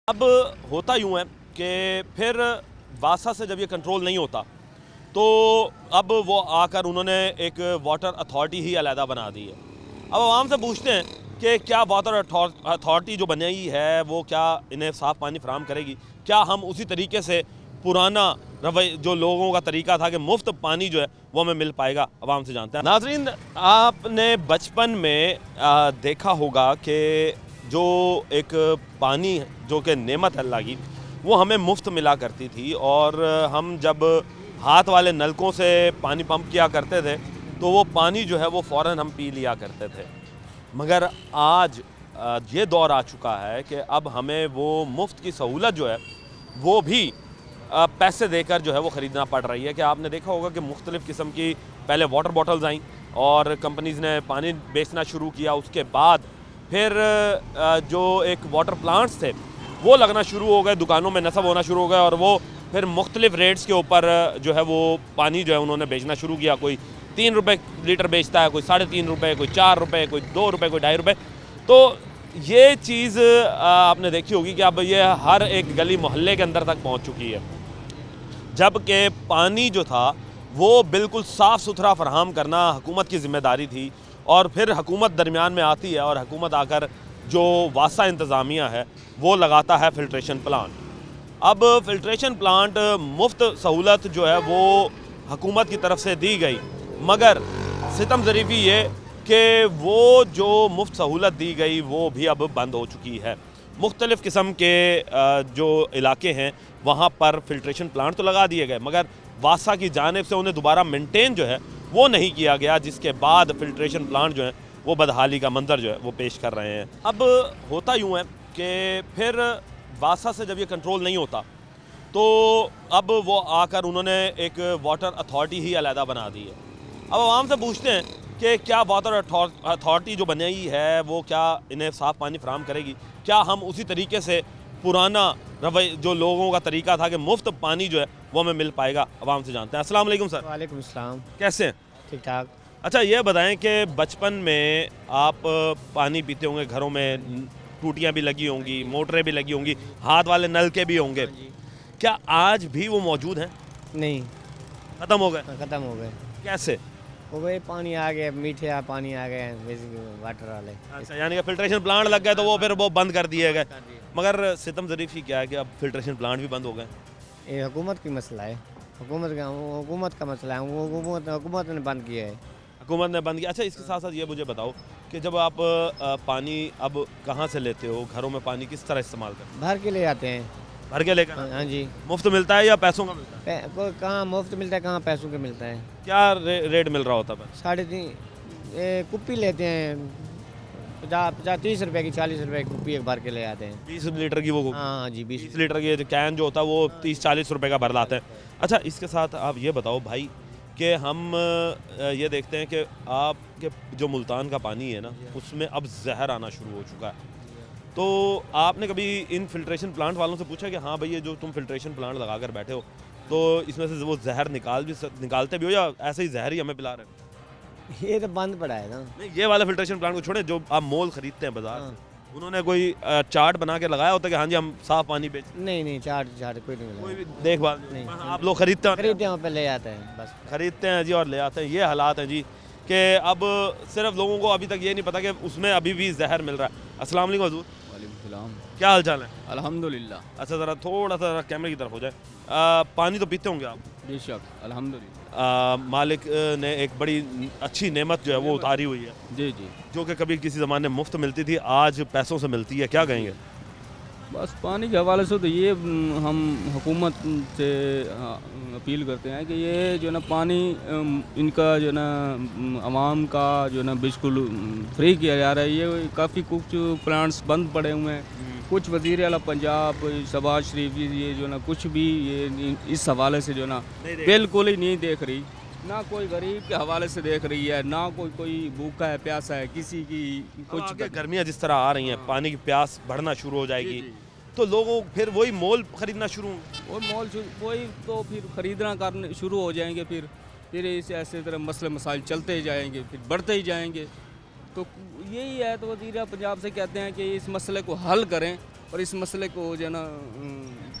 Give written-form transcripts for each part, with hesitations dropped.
अब होता यूँ है कि फिर वासा से जब ये कंट्रोल नहीं होता तो अब वो आकर उन्होंने एक वाटर अथॉरिटी ही अलहदा बना दी है। अब आवाम से पूछते हैं कि क्या वाटर अथॉरिटी जो बनाई है वो क्या इन्हें साफ़ पानी फराहम करेगी, क्या हम उसी तरीके से पुराना रवैया जो लोगों का तरीका था कि मुफ्त पानी जो है वो हमें मिल पाएगा, आवाम से जानते हैं। नाज़रीन, आपने बचपन में देखा होगा कि जो एक पानी जो कि नेमत अल्लाह की वो हमें मुफ्त मिला करती थी और हम जब हाथ वाले नलकों से पानी पंप किया करते थे तो वो पानी जो है वो फ़ौरन हम पी लिया करते थे। मगर आज ये दौर आ चुका है कि अब हमें वो मुफ्त की सहूलत जो है वो भी पैसे देकर जो है वो ख़रीदना पड़ रही है। कि आपने देखा होगा कि मुख्तलिफ़ किस्म की पहले वाटर बॉटल्स आईं और कंपनीज़ ने पानी बेचना शुरू किया, उसके बाद फिर जो एक वाटर प्लांट्स थे वो लगना शुरू हो गए, दुकानों में नस्ब होना शुरू हो गए और वो फिर मुख्तलिफ़ रेट्स के ऊपर जो है वो पानी जो है उन्होंने बेचना शुरू किया। कोई 3 रुपये लीटर बेचता है, कोई 3.5 रुपये, कोई 4 रुपये, कोई 2 रुपये, कोई 2.5 रुपये। तो ये चीज़ आपने देखी होगी कि अब ये हर एक गली मोहल्ले के अंदर तक पहुँच चुकी है, जबकि पानी जो था वो बिल्कुल साफ़ सुथरा फराहम करना हुकूमत की ज़िम्मेदारी थी। और फिर हुकूमत दरमियान में आती है और हुकूमत आकर जो वासा इंतज़ामिया है वो लगाता है फ़िल्ट्रेशन प्लांट। अब फ़िल्ट्रेशन प्लांट मुफ्त सहूलत जो है वो हुकूमत की तरफ से दी गई, मगर सितम ज़रीफ़ी ये कि वो जो मुफ्त सहूलत दी गई वो भी अब बंद हो चुकी है। मुख्तलिफ़ किस्म के जो इलाके हैं वहाँ पर फ़िल्ट्रेशन प्लांट तो लगा दिए गए, मगर वासा की जानिब से उन्हें दोबारा मेंटेन जो है वो नहीं किया गया, जिसके बाद फ़िल्ट्रेशन प्लांट जो है वो बदहाली का मंजर जो है वो पेश कर रहे हैं। अब होता यूँ है कि फिर वासा से जब ये कंट्रोल नहीं होता तो अब वो आकर उन्होंने एक वाटर अथॉरिटी ही अलहदा बना दी है। अब आवाम से पूछते हैं कि क्या वाटर अथॉरिटी जो बनाई है वो क्या इन्हें साफ़ पानी फराहम करेगी, क्या हम उसी तरीके से पुराना रवैया जो लोगों का तरीका था कि मुफ्त पानी जो है वो हमें मिल पाएगा, आवाम से जानते हैं। अस्सलाम वालेकुम सर। वालेकुम सलाम। कैसे हैं? ठीक ठाक। अच्छा, ये बताएं कि बचपन में आप पानी पीते होंगे, घरों में टूटियाँ भी लगी होंगी, मोटरें भी लगी होंगी, हाथ वाले नल के भी होंगे, क्या आज भी वो मौजूद हैं? नहीं, ख़त्म हो गए? ख़त्म हो गए। कैसे? हो गए, पानी आ गए, मीठे पानी आ गए, वाटर वाले। अच्छा, यानी कि फ़िल्ट्रेशन प्लांट लग गए तो वो फिर वो बंद कर दिए गए। मगर सितम ज़रीफ़ी क्या है कि अब फ़िल्ट्रेशन प्लांट भी बंद हो गए। ये हुकूमत की मसला है, हुकूमत का मसला है, वो हुकूमत ने बंद किया है। हुकूमत ने बंद किया। अच्छा, इसके साथ साथ ये मुझे बताओ कि जब आप पानी अब कहाँ से लेते हो, घरों में पानी किस तरह इस्तेमाल करते हो? भर के ले आते हैं। भर के लेकर? हाँ जी। मुफ्त मिलता है या पैसों का मिलता है? कहाँ मुफ्त मिलता है, कहाँ पैसों के मिलता है। क्या रेट मिल रहा होता है? 3.5 कुप्पी लेते हैं, 30 रुपये की, 40 रुपये की कुप्पी एक भर के ले आते हैं। 20 लीटर की वो? हाँ जी, 20 लीटर की कैन जो होता है वो 30-40 रुपये का भर लाते हैं। अच्छा, इसके साथ आप ये बताओ भाई कि हम ये देखते हैं कि आपके जो मुल्तान का पानी है ना उसमें अब जहर आना शुरू हो चुका है, तो आपने कभी इन फ़िल्ट्रेशन प्लांट वालों से पूछा कि हाँ भाई ये जो तुम फ़िल्ट्रेशन प्लांट लगा कर बैठे हो तो इसमें से वो जहर निकालते भी हो या ऐसे ही जहर ही हमें पिला रहे हो? ये तो बंद पड़ा है ना। नहीं, ये वाला फ़िल्ट्रेशन प्लांट को छोड़े जो आप मोल खरीदते हैं बाजार हाँ। से, उन्होंने कोई चार्ट बना के लगाया होता है कि हाँ जी हम साफ़ पानी बेच? नहीं, चार्ट कोई नहीं कोई मिला। भी देखभाल नहीं। आप लोग खरीदते हैं? खरीदते हैं, वहाँ पे ले आते हैं बस। खरीदते हैं जी और ले आते हैं। ये हालात हैं जी कि अब सिर्फ लोगों को अभी तक ये नहीं पता कि उसमें अभी भी जहर मिल रहा है। अस्सलाम वालेकुम हुज़ूर। वालेकुम सलाम। क्या हाल चाल है? अल्हम्दुलिल्लाह। अच्छा, ज़रा थोड़ा सा कैमरे की तरफ हो जाए। पानी तो पीते होंगे आप? बेशक अल्हम्दुलिल्लाह। मालिक ने एक बड़ी अच्छी नेमत जो है वो उतारी हुई है, जी जी। जो कि कभी किसी ज़माने में मुफ्त मिलती थी, आज पैसों से मिलती है। क्या कहेंगे? बस पानी के हवाले से तो ये हम हुकूमत से अपील करते हैं कि ये जो ना पानी इनका जो ना आवाम का जो ना बिल्कुल फ्री किया जा रहा है। ये काफ़ी कुछ प्लांट्स बंद पड़े हुए हैं, कुछ वज़ीर आला पंजाब शहबाज शरीफ जी ये जो ना कुछ भी ये इस हवाले से जो ना बिल्कुल ही नहीं देख रही, ना कोई गरीब के हवाले से देख रही है, ना कोई भूखा है प्यासा है किसी की कुछ। गर्मियाँ जिस तरह आ रही हैं, पानी की प्यास बढ़ना शुरू हो जाएगी तो लोगों फिर वही मोल खरीदना शुरू, वही तो फिर खरीदना करने शुरू हो जाएंगे, फिर इस ऐसे तरह मसले मसाइल चलते ही जाएंगे, फिर बढ़ते ही जाएंगे। तो यही है, तो वज़ीर पंजाब से कहते हैं कि इस मसले को हल करें, और इस मसले को जो है ना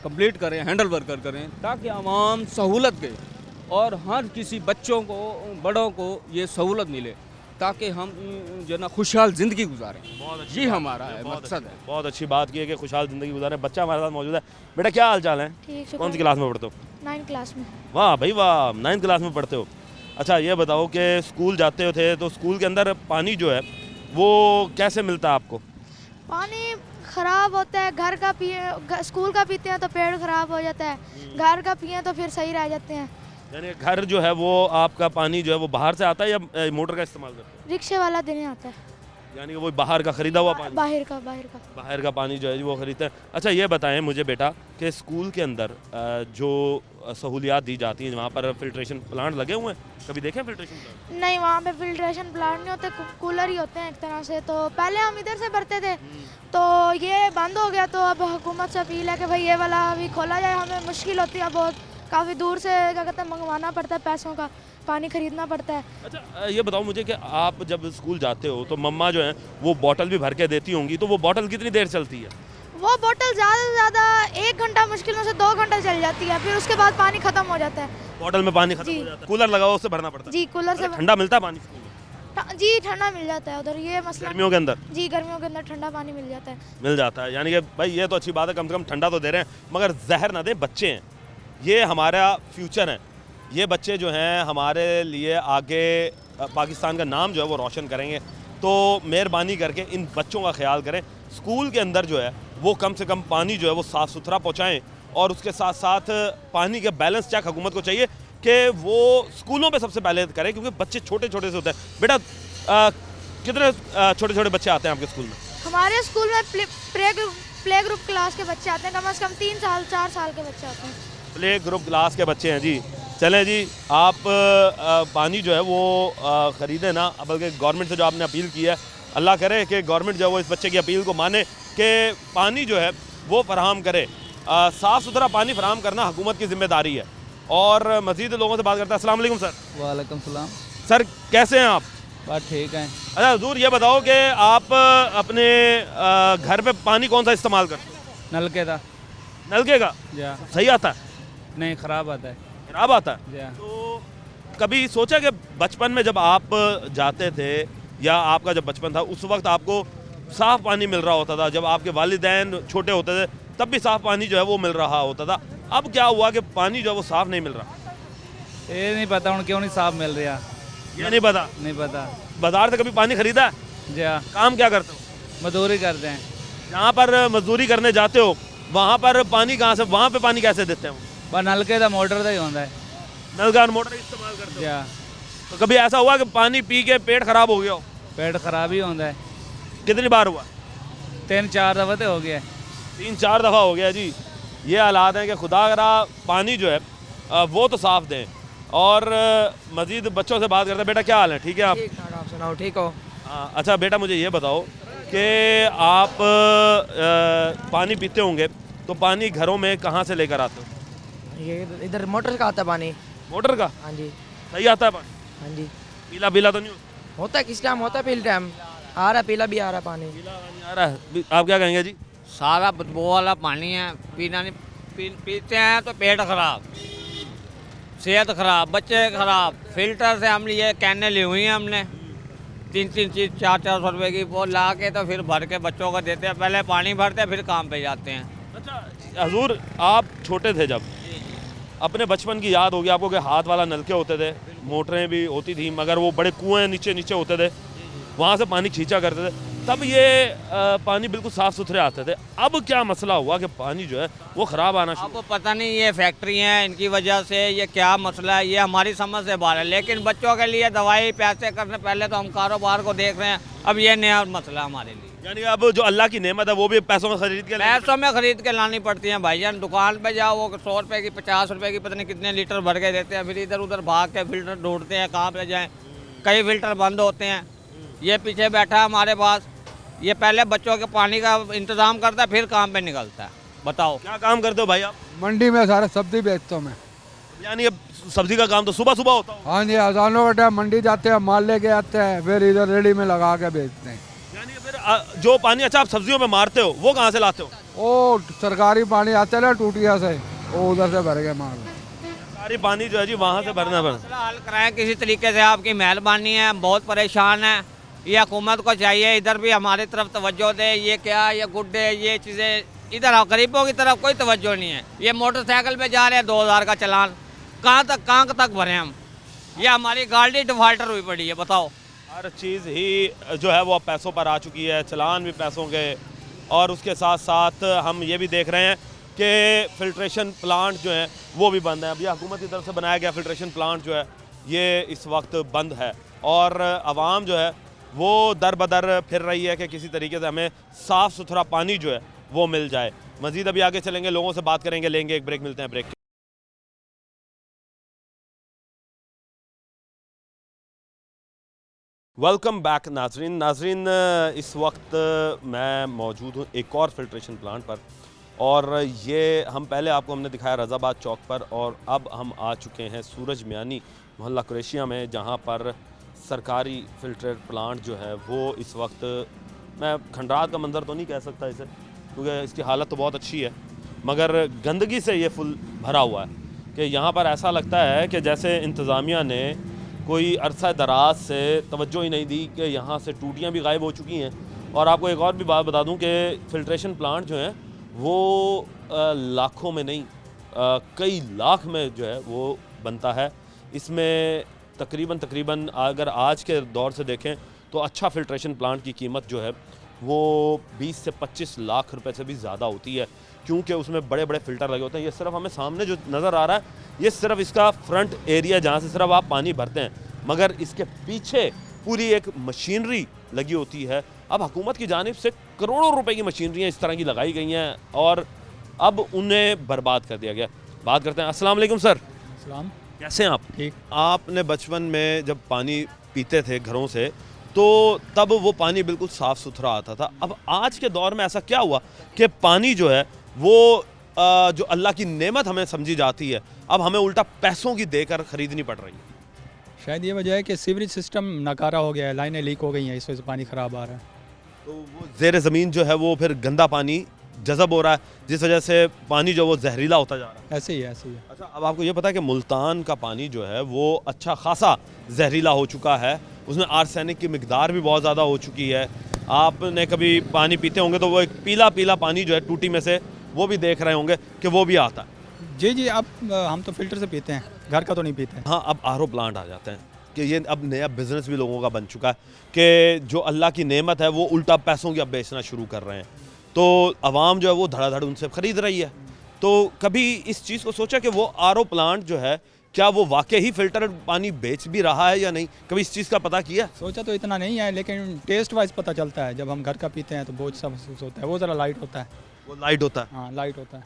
कंप्लीट करें, हैंडल वर्कर करें, ताकि आवाम सहूलत के और हर किसी बच्चों को, बड़ों को ये सहूलत मिले, ताकि हम जो है ना खुशहाल ज़िंदगी गुजारें। ये हमारा है मकसद है। बहुत अच्छी बात की है कि खुशहाल ज़िंदगी गुजारें। बच्चा हमारे साथ मौजूद है। बेटा क्या हाल चाल है? ठीक, कौन सी क्लास में पढ़ते हो? 9 क्लास में। वाह भाई वाह, 9th क्लास में पढ़ते हो। अच्छा ये बताओ कि स्कूल जाते थे तो स्कूल के अंदर पानी जो है वो कैसे मिलता है आपको? पानी ख़राब होता है, घर का पिए, स्कूल का पीते हैं तो पेट ख़राब हो जाता है, घर का पिए तो फिर सही रह जाते हैं। यानी घर जो है वो आपका पानी जो है वो बाहर से आता है या मोटर का इस्तेमाल करते हैं? रिक्शे वाला देने आता है, यानी कि वो बाहर का ख़रीदा हुआ पानी, बाहर का पानी जो है वो ख़रीदते हैं। अच्छा ये बताएं मुझे बेटा कि स्कूल के अंदर जो सहूलियात दी जाती हैं वहाँ पर फिल्ट्रेशन प्लांट लगे हुए हैं, कभी देखे फिल्ट्रेशन प्लांट? नहीं, वहाँ पे फिल्ट्रेशन प्लांट नहीं होते, कूलर ही होते हैं एक तरह से। तो पहले हम इधर से भरते थे, तो ये बंद हो गया, तो अब हुकूमत से अपील है कि भाई ये वाला अभी खोला जाए। हमें मुश्किल होती है बहुत, काफ़ी दूर से क्या कहते हैं मंगवाना पड़ता है, पैसों का पानी खरीदना पड़ता है। अच्छा ये बताओ मुझे कि आप जब स्कूल जाते हो तो मम्मा जो है वो बॉटल भी भर के देती होंगी, तो वो बॉटल कितनी देर चलती है? वो बोतल ज़्यादा से ज़्यादा 1 घंटा, मुश्किल में से 2 घंटा चल जाती है, फिर उसके बाद पानी ख़त्म हो जाता है। बॉटल में पानी खत्म जी। हो जाता है, कूलर लगाओ उससे भरना पड़ता है। जी, कूलर से ठंडा मिलता है पानी स्कूल में? जी ठंडा मिल जाता है उधर, ये मसला गर्मियों के अंदर जी, गर्मियों के अंदर ठंडा पानी मिल जाता है। मिल जाता है। यानी कि भाई ये तो अच्छी बात है, कम से कम ठंडा तो दे रहे हैं, मगर जहर ना दे। बच्चे हैं, ये हमारा फ्यूचर है। ये बच्चे जो हैं हमारे लिए आगे पाकिस्तान का नाम जो है वो रोशन करेंगे। तो मेहरबानी करके इन बच्चों का ख्याल करें। स्कूल के अंदर जो है वो कम से कम पानी जो है वो साफ़ सुथरा पहुँचाएँ, और उसके साथ साथ पानी के बैलेंस चेक हुकूमत को चाहिए कि वो स्कूलों पे सबसे पहले करें, क्योंकि बच्चे छोटे छोटे से होते हैं। बेटा कितने छोटे छोटे बच्चे आते हैं आपके स्कूल में? हमारे स्कूल में प्ले ग्रुप क्लास के बच्चे आते हैं, कम से कम 3 साल 4 साल के बच्चे आते हैं। प्ले ग्रुप क्लास के बच्चे हैं जी। चलें जी, आप पानी जो है वो ख़रीदें ना, बल्कि गवर्नमेंट से जो आपने अपील की है, अल्लाह करे कि गवर्नमेंट जो है वो इस बच्चे की अपील को माने कि पानी जो है वो फराहम करे। साफ़ सुथरा पानी फराहम करना हुकूमत की ज़िम्मेदारी है। और मज़ीद लोगों से बात करते हैं। अस्सलाम वालेकुम सर। वालेकुम सलाम। सर कैसे हैं आप? बात ठीक है। अच्छा हुजूर ये बताओ कि आप अपने घर पे पानी कौन सा इस्तेमाल करते हो? नलके था नलके का? जा सही आता है? नहीं, ख़राब आता है। खराब आता है? जा तो कभी सोचा कि बचपन में जब आप जाते थे या आपका जब बचपन था उस वक्त आपको साफ़ पानी मिल रहा होता था, जब आपके वालिदैन छोटे होते थे तब भी साफ़ पानी जो है वो मिल रहा होता था, अब क्या हुआ कि पानी जो है वो साफ़ नहीं मिल रहा? ये नहीं पता हूँ क्यों नहीं साफ मिल रहा। ये नहीं पता। नहीं पता। बाजार से कभी पानी खरीदा है? जा काम क्या करते हो? मजदूरी करते हैं। जहाँ पर मजदूरी करने जाते हो वहाँ पर पानी कहाँ से, वहाँ पे पानी कैसे देते हैं वो? बस नलके का मोटर का ही होता है। नलका और मोटर इस्तेमाल करते हो? जा तो कभी ऐसा हुआ कि पानी पी के पेट खराब हो गया हो? पेट खराब ही होता है। कितनी बार हुआ? 3-4 दफ़ा तो हो गया। 3-4 दफ़ा हो गया जी। ये हालात हैं कि खुदा करा पानी जो है वो तो साफ़ दें। और मज़ीद बच्चों से बात करते हैं। बेटा क्या हाल है? ठीक है आप? ठीक ठाक, आप सुनाओ, ठीक हो? हाँ। अच्छा बेटा मुझे ये बताओ कि आप पानी पीते होंगे तो पानी घरों में कहाँ से लेकर आते हो? ये इधर मोटर का आता है पानी। मोटर का? हाँ जी। सही आता है पानी? हाँ जी। पीला पीला तो नहीं होता? होता है, किस टाइम होता है, पील टाइम आ रहा है, पीला भी आ रहा है पानी। पीला पानी आ रहा है। आप क्या कहेंगे जी? सारा बदबू वाला पानी है, पीना नहीं पीते हैं तो पेट खराब, सेहत खराब, बच्चे खराब। फिल्टर से हम लिए कैने ली हुई हैं हमने, 3-3 चीज़ 400 रुपये की, वो ला के तो फिर भर के बच्चों को देते हैं। पहले पानी भरते हैं फिर काम पे जाते हैं। अच्छा हजूर आप छोटे थे जब, अपने बचपन की याद होगी आपको कि हाथ वाला नलके होते थे, मोटरें भी होती थी, मगर वो बड़े कुएं नीचे नीचे होते थे, वहाँ से पानी खींचा करते थे, तब ये पानी बिल्कुल साफ़ सुथरे आते थे। अब क्या मसला हुआ कि पानी जो है वो ख़राब आना शुरू? अब पता नहीं ये फैक्ट्री हैं, इनकी वजह से ये क्या मसला है, ये हमारी समझ से बाहर है। लेकिन बच्चों के लिए दवाई पैसे करने पहले तो हम कारोबार को देख रहे हैं, अब ये नया मसला हमारे लिए। यानी अब जो अल्लाह की नेमत है वो भी पैसों में खरीद के पैसों में खरीद के लानी पड़ती हैं भाईजान। दुकान पे जाओ वो 100 रुपये की 50 रुपये की पता नहीं कितने लीटर भर के देते हैं, फिर इधर उधर भाग के फिल्टर ढूंढते हैं कहाँ पे जाएं। कई फिल्टर बंद होते हैं। ये पीछे बैठा है हमारे पास, ये पहले बच्चों के पानी का इंतज़ाम करता है फिर काम पे निकलता है। बताओ क्या काम करते हो भाई आप? मंडी में सारा सब्जी बेचता हूँ मैं। यानी अब सब्जी का काम तो सुबह सुबह होता होगा? हाँ जी, अजानों का टाइम मंडी जाते हैं, माल लेके आते हैं, फिर इधर रेडी में लगा के बेचते हैं। यानी फिर जो पानी अच्छा आप सब्जियों में मारते हो वो कहाँ से लाते हो? वो सरकारी पानी आते ना टूटिया से, वो उधर से भर गए माल। सारी पानी जो है जी वहाँ से भरना पड़। मसला हल कराएं किसी तरीके से, आपकी मेहरबानी है, हम बहुत परेशान हैं। ये हुकूमत को चाहिए इधर भी हमारी तरफ तवज्जो दे। ये क्या, ये गुड्डे, ये चीज़ें इधर गरीबों की तरफ कोई तवज्जो नहीं है। ये मोटरसाइकिल पे जा रहे हैं 2000 का चालान, कहाँ तक भरें हम? ये हमारी गाड़ी डिफाल्टर हुई पड़ी है, बताओ। हर चीज़ ही जो है वो अब पैसों पर आ चुकी है, चलान भी पैसों के, और उसके साथ साथ हम ये भी देख रहे हैं कि फ़िल्ट्रेशन प्लांट जो है वो भी बंद है। अभी हुकूमत की तरफ से बनाया गया फ़िल्ट्रेशन प्लांट जो है ये इस वक्त बंद है, और आवाम जो है वो दर बदर फिर रही है कि किसी तरीके से हमें साफ़ सुथरा पानी जो है वो मिल जाए। मज़ीद अभी आगे चलेंगे, लोगों से बात करेंगे, लेंगे एक ब्रेक, मिलते हैं ब्रेक। वेलकम बैक नाजरीन, इस वक्त मैं मौजूद हूँ एक और फ़िल्ट्रेशन प्लांट पर, और ये हम पहले आपको हमने दिखाया रज़ाबाद चौक पर, और अब हम आ चुके हैं सूरज मियानी मोहल्ला कुरैशिया में, जहाँ पर सरकारी फ़िल्टर प्लांट जो है वो इस वक्त, मैं खंडरात का मंज़र तो नहीं कह सकता इसे क्योंकि इसकी हालत तो बहुत अच्छी है, मगर गंदगी से ये फुल भरा हुआ है कि यहाँ पर ऐसा लगता है कि जैसे इंतज़ामिया ने कोई अरसा दराज से तवज्जो ही नहीं दी कि यहाँ से टूटियाँ भी गायब हो चुकी हैं। और आपको एक और भी बात बता दूँ कि फ़िल्ट्रेशन प्लांट जो हैं वो लाखों में नहीं, कई लाख में जो है वो बनता है। इसमें तकरीबन अगर आज के दौर से देखें तो अच्छा फ़िल्ट्रेशन प्लांट की कीमत जो है वो 20 से 25 लाख रुपए से भी ज़्यादा होती है, क्योंकि उसमें बड़े बड़े फ़िल्टर लगे होते हैं। ये सिर्फ हमें सामने जो नज़र आ रहा है ये सिर्फ इसका फ्रंट एरिया जहाँ से सिर्फ आप पानी भरते हैं, मगर इसके पीछे पूरी एक मशीनरी लगी होती है। अब हुकूमत की जानिब से करोड़ों रुपए की मशीनरियाँ इस तरह की लगाई गई हैं और अब उन्हें बर्बाद कर दिया गया। बात करते हैं। अस्सलाम वालेकुम सर। सलाम। कैसे हैं आप? ठीक। आपने बचपन में जब पानी पीते थे घरों से तो तब वो पानी बिल्कुल साफ़ सुथरा आता था। अब आज के दौर में ऐसा क्या हुआ कि पानी जो है वो जो अल्लाह की नेमत हमें समझी जाती है, अब हमें उल्टा पैसों की देकर ख़रीदनी पड़ रही है? शायद ये वजह है कि सीवरेज सिस्टम नाकारा हो गया है, लाइनें लीक हो गई हैं, इस वजह से पानी ख़राब आ रहा है। तो वो ज़ेर ज़मीन जो है वो फिर गंदा पानी जज़ब हो रहा है, जिस वजह से पानी जो वो जहरीला होता जा रहा है। ऐसे ही है, ऐसे ही है। अच्छा, अब आपको ये पता है कि मुल्तान का पानी जो है वो अच्छा खासा जहरीला हो चुका है, उसमें आर्सेनिक की मिकदार भी बहुत ज़्यादा हो चुकी है। आपने कभी पानी पीते होंगे तो वो एक पीला पीला पानी जो है टूटी में से वो भी देख रहे होंगे कि वो भी आता है। जी जी, अब हम तो फ़िल्टर से पीते हैं, घर का तो नहीं पीते हैं। हाँ, अब आरओ प्लांट आ जाते हैं कि ये अब नया बिज़नेस भी लोगों का बन चुका है कि जो अल्लाह की नेमत है वो उल्टा पैसों की अब बेचना शुरू कर रहे हैं, तो आवाम जो है वो धड़ाधड़ उनसे ख़रीद रही है। तो कभी इस चीज़ को सोचा कि वो आरओ प्लांट जो है क्या वो वाकई ही फ़िल्टर पानी बेच भी रहा है या नहीं? कभी इस चीज़ का पता किया? सोचा तो इतना नहीं है, लेकिन टेस्ट वाइज पता चलता है। जब हम घर का पीते हैं तो बोझ सा महसूस होता है, वो ज़रा लाइट होता है। वो लाइट होता है। हाँ, लाइट होता है।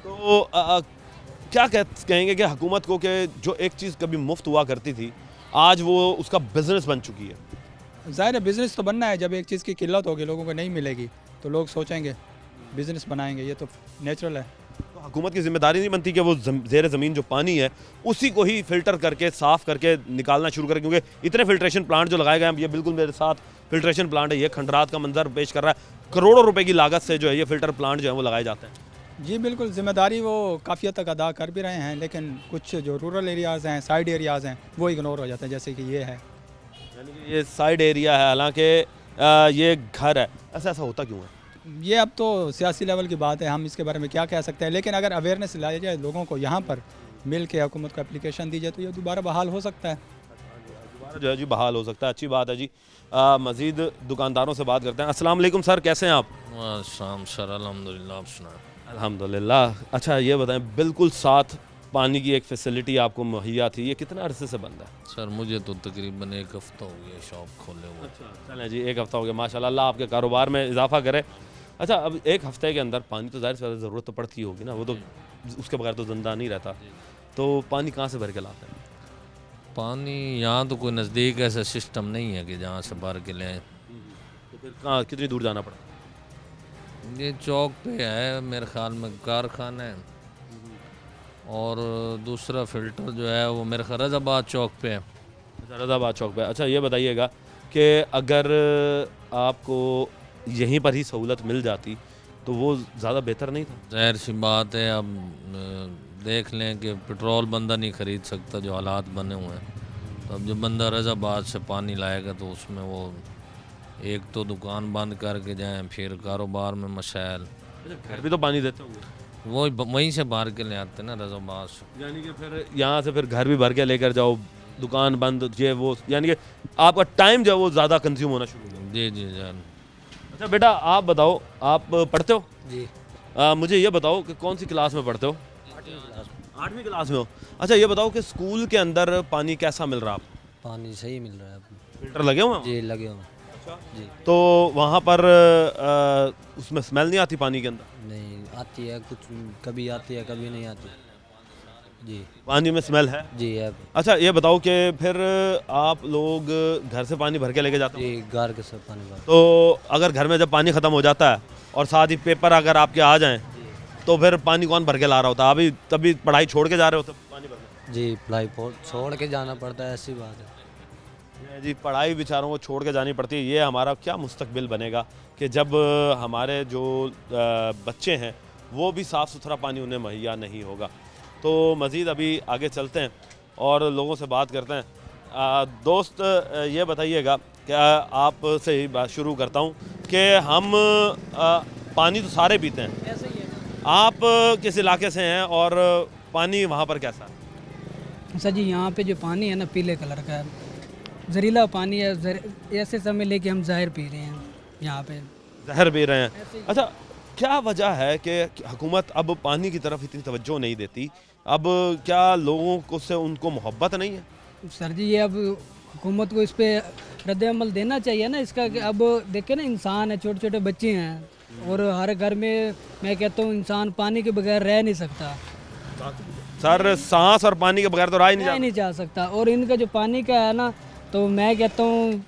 तो क्या कहेंगे कि हुकूमत को कि जो एक चीज़ कभी मुफ्त हुआ करती थी आज वो उसका बिज़नेस बन चुकी है? ज़ाहिर है बिज़नेस तो बनना है, जब एक चीज़ की किल्लत होगी, लोगों को नहीं मिलेगी तो लोग सोचेंगे बिज़नेस बनाएंगे, ये तो नेचुरल है। तो हुकूमत की जिम्मेदारी नहीं बनती कि वो ज़ेर ज़मीन जो पानी है उसी को ही फ़िल्टर करके साफ़ करके निकालना शुरू करें? क्योंकि इतने फ़िल्ट्रेशन प्लांट जो लगाए गए हैं, ये बिल्कुल मेरे साथ फ़िल्ट्रेशन प्लांट है, ये खंडरात का मंजर पेश कर रहा है, करोड़ों रुपए की लागत से जो है ये फ़िल्टर प्लांट जो है वो लगाए जाते हैं। जी बिल्कुल, ज़िम्मेदारी वो काफ़ी हद तक अदा कर भी रहे हैं, लेकिन कुछ जो रूरल एरियाज़ हैं, साइड एरियाज़ हैं, वो इग्नोर हो जाते हैं, जैसे कि ये है। यानी कि ये साइड एरिया है, हालांकि ये घर है, ऐसा होता क्यों है? ये अब तो सियासी लेवल की बात है, हम इसके बारे में क्या कह सकते हैं, लेकिन अगर अवेयरनेस लाई जाए लोगों को, यहाँ पर मिल के हुकूमत को एप्लीकेशन दी जाए तो ये दोबारा बहाल हो सकता है। दोबारा जो है जी बहाल हो सकता है, अच्छी बात है जी। मज़ीद दुकानदारों से बात करते हैं। अस्सलाम वालेकुम सर, कैसे हैं आप? शाम सर, अल्हम्दुलिल्लाह, आप सुनाएं? अल्हम्दुलिल्लाह। अच्छा ये बताएं, बिल्कुल साथ पानी की एक फैसिलिटी आपको मुहैया थी, ये कितने अरसे से बंद है? सर मुझे तो तकरीबन 1 हफ़्ता हो गया शॉप खोले हुए। अच्छा, चलें जी, 1 हफ़्ता हो गया, माशाल्लाह, अल्लाह आपके कारोबार में इजाफा करे। अच्छा, अब 1 हफ़्ते के अंदर पानी तो ज़ाहिर सी ज़रूरत तो पड़ती होगी ना, वो तो उसके बगैर तो ज़िंदा नहीं रहता, तो पानी कहाँ से भर के लाते हैं? पानी यहाँ तो कोई नज़दीक ऐसा सिस्टम नहीं है कि जहाँ से भर के लें। तो फिर कहाँ, कितनी दूर जाना पड़ा? ये चौक पे है मेरे ख्याल में कारखाना है, और दूसरा फ़िल्टर जो है वो मेरे ख्याल रज़ाबाद चौक पे है। अच्छा, रज़ाबाद चौक पे। अच्छा ये बताइएगा कि अगर आपको यहीं पर ही सहूलत मिल जाती तो वो ज़्यादा बेहतर नहीं था? जाहिर सी बात है, अब देख लें कि पेट्रोल बंदा नहीं ख़रीद सकता जो हालात बने हुए हैं, तो अब जब बंदा रज़ाबाद से पानी लाएगा तो उसमें वो एक तो दुकान बंद करके जाएं, फिर कारोबार में मसाइल, घर भी तो पानी देते होंगे, वो वहीं से भर के ले आते हैं ना रज़ाबाद से। यानी कि फिर यहाँ से फिर घर भी भर के लेकर जाओ, दुकान बंद, ये वो, यानी कि आपका टाइम जो है वो ज़्यादा कंज्यूम होना शुरू हो गया। जी जी जान। अच्छा बेटा, आप बताओ, आप पढ़ते हो? जी। मुझे ये बताओ कि कौन सी क्लास में पढ़ते हो? 8वीं क्लास में हो। अच्छा ये बताओ कि स्कूल के अंदर पानी कैसा मिल रहा है आपको? पानी सही मिल रहा है। फिल्टर लगे हुए हैं? जी लगे हुए। जी। तो वहाँ पर उसमें स्मेल नहीं आती पानी के अंदर? नहीं आती है, कुछ कभी आती है कभी नहीं आती। जी। पानी में स्मेल है? जी है। अच्छा ये बताओ कि फिर आप लोग घर से पानी भर के लेके जाते हो? जी घर के सब पानी भर। तो अगर घर में जब पानी ख़त्म हो जाता है और साथ ही पेपर अगर आपके आ जाएं, तो फिर पानी कौन भर के ला रहा होता? अभी तभी पढ़ाई छोड़ के जा रहे होते पानी भरने? जी पढ़ाई छोड़ के जाना पड़ता है, ऐसी बात है। जी, पढ़ाई बेचारों को छोड़ के जानी पड़ती है। ये हमारा क्या मुस्तकबिल बनेगा कि जब हमारे जो बच्चे हैं वो भी साफ़ सुथरा पानी उन्हें मुहैया नहीं होगा। तो मज़ीद अभी आगे चलते हैं और लोगों से बात करते हैं। दोस्त ये बताइएगा कि आपसे ही बात शुरू करता हूँ कि हम पानी तो सारे पीते हैं, आप किस इलाके से हैं और पानी वहाँ पर कैसा है? सर जी यहाँ पे जो पानी है ना पीले कलर का है, जहरीला पानी है। ऐसे समय लेके हम जहर पी रहे हैं यहाँ पे। जहर पी रहे हैं? अच्छा क्या वजह है कि हुकूमत अब पानी की तरफ इतनी तवज्जो नहीं देती? अब क्या लोगों को से उनको मोहब्बत नहीं है? सर जी ये अब हुकूमत को इस पर रद्द-ए-अमल देना चाहिए ना इसका। कि अब देखे ना, इंसान है, छोटे छोटे बच्चे हैं और हर घर में मैं कहता हूँ इंसान पानी के बगैर रह नहीं सकता। सर सांस और पानी के बगैर तो रह ही नहीं जा सकता। और इनका जो पानी का है ना, तो मैं कहता हूँ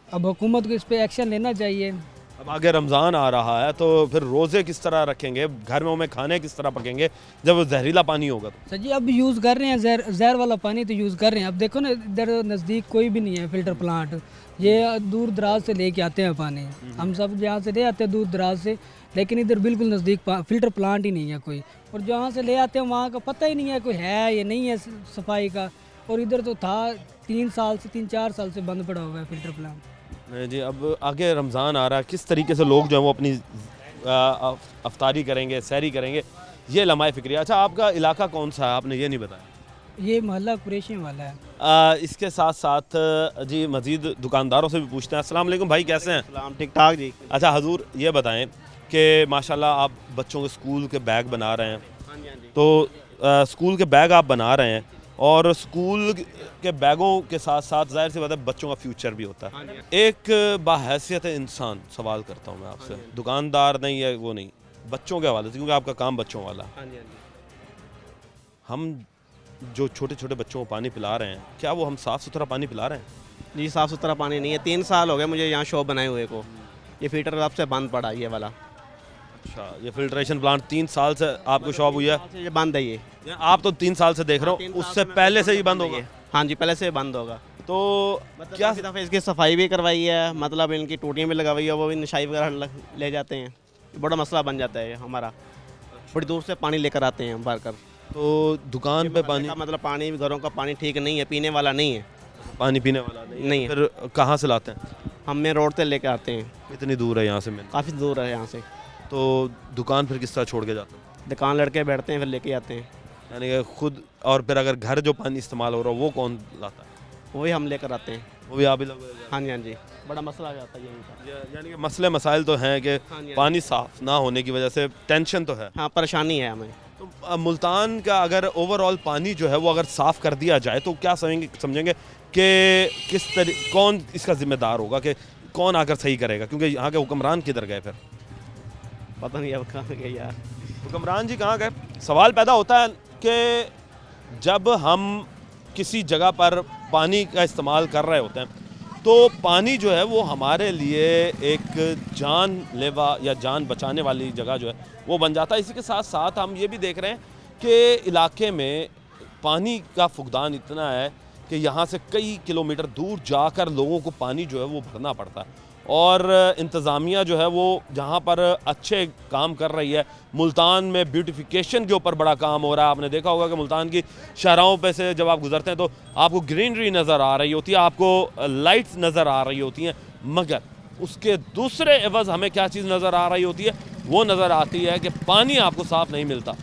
अब हुकूमत को इस पर एक्शन लेना चाहिए। अब आगे रमज़ान आ रहा है तो फिर रोज़े किस तरह रखेंगे, घर में खाने किस तरह पकेंगे जब जहरीला पानी होगा? तो सर जी अब यूज़ कर रहे हैं जहर वाला पानी तो यूज़ कर रहे हैं। अब देखो ना, इधर नज़दीक कोई भी नहीं है फ़िल्टर प्लांट, ये दूर दराज से लेके आते हैं पानी। हम सब यहाँ से ले आते हैं दूर दराज से, लेकिन इधर बिल्कुल नज़दीक फ़िल्टर प्लांट ही नहीं है कोई। और जहाँ से ले आते हैं वहाँ का पता ही नहीं है कोई है या नहीं है सफाई का। और इधर तो था 3-4 साल से बंद पड़ा हुआ है फ़िल्टर प्लांट। नहीं जी, अब आगे रमज़ान आ रहा है, किस तरीके से लोग जो है वो अपनी अफ्तारी करेंगे, सहरी करेंगे, ये लम्हाए फ़िक्रिया। अच्छा आपका इलाका कौन सा है, आपने ये नहीं बताया? ये मोहल्ला कुरैशी वाला है। इसके साथ साथ जी मज़ीद दुकानदारों से भी पूछते हैं। अस्सलाम वालेकुम भाई, कैसे हैं? सलाम, ठीक ठाक जी। अच्छा हजूर ये बताएं कि माशाल्लाह आप बच्चों के स्कूल के बैग बना रहे हैं। हाँ जी, हाँ जी। तो स्कूल के बैग आप बना रहे हैं और स्कूल के बैगों के साथ साथ ज़ाहिर सी बात है बच्चों का फ्यूचर भी होता है। एक बाहैसियत इंसान सवाल करता हूँ मैं आपसे, दुकानदार नहीं है वो नहीं, बच्चों के हवाले से, क्योंकि आपका काम बच्चों वाला है। हम जो छोटे छोटे बच्चों को पानी पिला रहे हैं, क्या वो हम साफ़ सुथरा पानी पिला रहे हैं? जी साफ़ सुथरा पानी नहीं है। 3 साल हो गए मुझे यहाँ शॉप बनाए हुए को, ये फ़िल्टर अब से बंद पड़ा ये वाला। अच्छा, ये फिल्ट्रेशन प्लांट 3 साल से आपको शॉप हुई है? ये बंद है ये। आप तो 3 साल से देख रहे हो, उससे पहले से ही बंद होगा? हाँ जी, पहले से बंद होगा। तो मतलब क्या दफ़ा इसकी सफाई भी करवाई है, मतलब इनकी टूटियाँ भी लगवाई है, वो भी नशाई वगैरह ले जाते हैं। बड़ा मसला बन जाता है हमारा, बड़ी दूर से पानी लेकर आते हैं भर कर। तो दुकान पे पानी मतलब पानी घरों का पानी ठीक नहीं है, पीने वाला नहीं है। पानी पीने वाला नहीं है? फिर कहाँ से लाते हैं? हम मेन रोड से लेकर आते हैं। कितनी दूर है यहाँ से? काफ़ी दूर है यहाँ से। तो दुकान फिर किस तरह छोड़ के जाते हैं? दुकान लड़के बैठते हैं फिर लेके आते हैं, यानी कि खुद। और फिर अगर घर जो पानी इस्तेमाल हो रहा है वो कौन लाता है? वो भी हम लेकर आते हैं। वो भी आप ही लोग? हाँ जी, हाँ जी। बड़ा मसला आ जाता है ये। यानी कि मसले मसाइल तो हैं कि पानी साफ ना होने की वजह से टेंशन तो है। हाँ, परेशानी है हमें। तो मुल्तान का अगर ओवरऑल पानी जो है वो अगर साफ़ कर दिया जाए तो क्या समझेंगे कि कौन इसका ज़िम्मेदार होगा, कि कौन आकर सही करेगा? क्योंकि यहाँ के हुक्मरान किधर गए फिर? पता नहीं अब कहाँ गए यार, हुक्मरान जी कहाँ गए? सवाल पैदा होता है कि जब हम किसी जगह पर पानी का इस्तेमाल कर रहे होते हैं तो पानी जो है वो हमारे लिए एक जानलेवा या जान बचाने वाली जगह जो है वो बन जाता है। इसी के साथ साथ हम ये भी देख रहे हैं कि इलाके में पानी का फुकदान इतना है कि यहाँ से कई किलोमीटर दूर जाकर लोगों को पानी जो है वो भरना पड़ता है। और इंतज़ामिया जो है वो जहाँ पर अच्छे काम कर रही है। मुल्तान में ब्यूटिफिकेशन के ऊपर बड़ा काम हो रहा है। आपने देखा होगा कि मुल्तान की शाहराहों पे से जब आप गुजरते हैं तो आपको ग्रीनरी नज़र आ रही होती है, आपको लाइट्स नज़र आ रही होती हैं, मगर उसके दूसरे एवज़ हमें क्या चीज़ नज़र आ रही होती है, वो नज़र आती है कि पानी आपको साफ़ नहीं मिलता।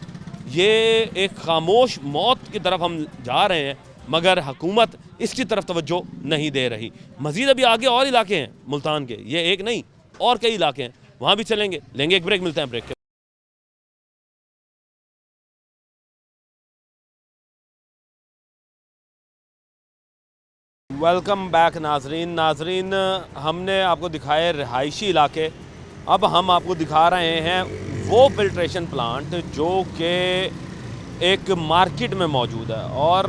ये एक खामोश मौत की तरफ हम जा रहे हैं, मगर हुकूमत इसकी तरफ तवज्जो नहीं दे रही। मज़ीद अभी आगे और इलाके हैं मुल्तान के, ये एक नहीं और कई इलाके हैं, वहाँ भी चलेंगे। लेंगे एक ब्रेक, मिलते हैं ब्रेक के। वेलकम बैक नाजरीन, हमने आपको दिखाए रिहायशी इलाके, अब हम आपको दिखा रहे हैं वो फिल्ट्रेशन प्लांट जो कि एक मार्केट में मौजूद है, और